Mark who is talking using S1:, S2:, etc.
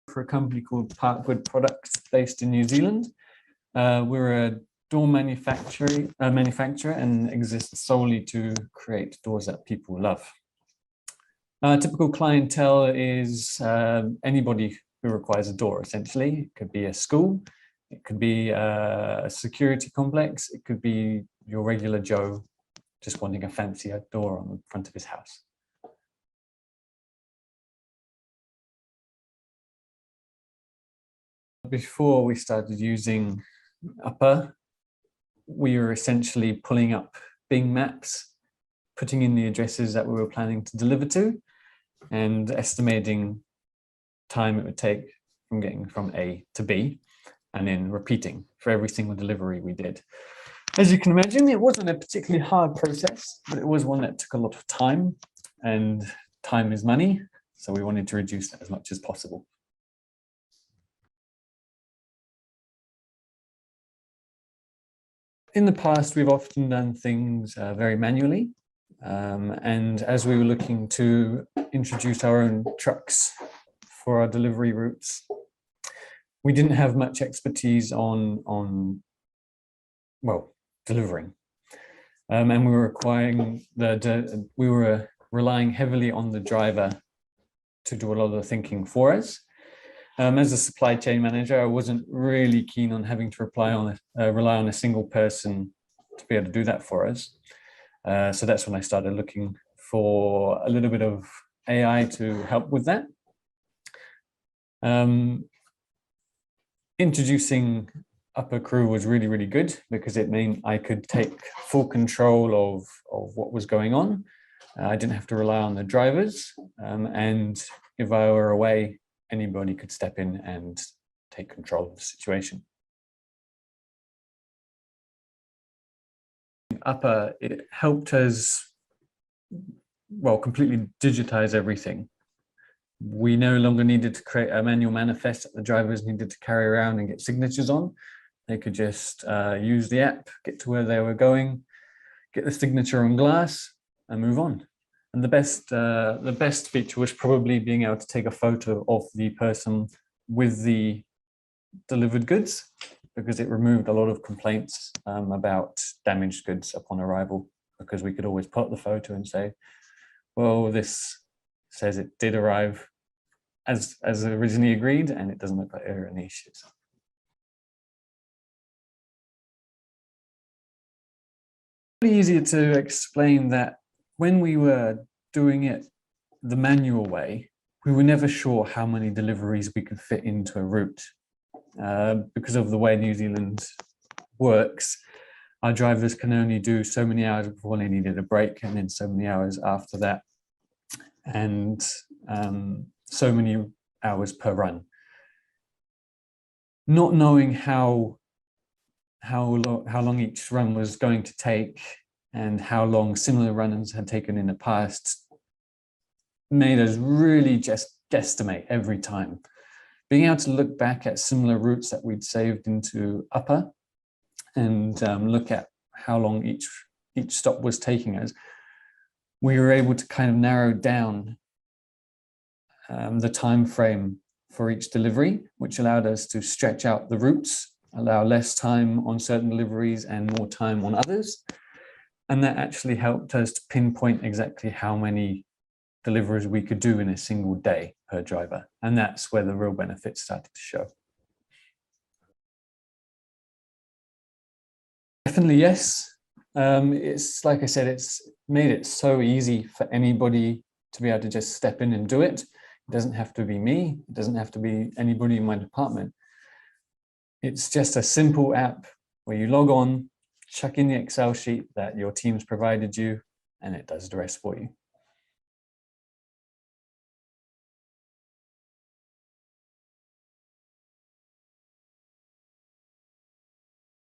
S1: for a company called Parkwood Products based in New Zealand. We're a door manufacturer and exist solely to create doors that people love. Our typical clientele is anybody who requires a door, essentially. It could be a school, it could be a security complex, it could be your regular Joe just wanting a fancier door on the front of his house. Before we started using Upper, we were essentially pulling up Bing Maps, putting in the addresses that we were planning to deliver to, and estimating time it would take from getting from A to B, and then repeating for every single delivery we did. As you can imagine, it wasn't a particularly hard process, but it was one that took a lot of time, and time is money, so we wanted to reduce that as much as possible. In the past, we've often done things very manually. And as we were looking to introduce our own trucks for our delivery routes, we didn't have much expertise on delivering. And we were relying heavily on the driver to do a lot of the thinking for us. As a supply chain manager, I wasn't really keen on having to rely on a single person to be able to do that for us. So that's when I started looking for a little bit of AI to help with that. Introducing Upper Crew was really, really good because it meant I could take full control of what was going on. I didn't have to rely on the drivers. And if I were away, anybody could step in and take control of the situation. Upper, it helped us, completely digitize everything. We no longer needed to create a manual manifest that the drivers needed to carry around and get signatures on. They could just use the app, get to where they were going, get the signature on glass, and move on. And the best feature was probably being able to take a photo of the person with the delivered goods, because it removed a lot of complaints about damaged goods upon arrival, because we could always put up the photo and say, well, this says it did arrive as originally agreed, and it doesn't look like there are any issues. It's really easier to explain that when we were doing it the manual way, we were never sure how many deliveries we could fit into a route. Because of the way New Zealand works, our drivers can only do so many hours before they needed a break, and then so many hours after that, and so many hours per run. Not knowing how long each run was going to take and how long similar runs had taken in the past made us really just guesstimate every time. Being able to look back at similar routes that we'd saved into Upper and look at how long each stop was taking us, we were able to kind of narrow down the time frame for each delivery, which allowed us to stretch out the routes, allow less time on certain deliveries and more time on others. And that actually helped us to pinpoint exactly how many deliveries we could do in a single day per driver. And that's where the real benefits started to show. Definitely, yes. It's like I said, it's made it so easy for anybody to be able to just step in and do it. It doesn't have to be me. It doesn't have to be anybody in my department. It's just a simple app where you log on, chuck in the Excel sheet that your team's provided you, and it does the rest for you.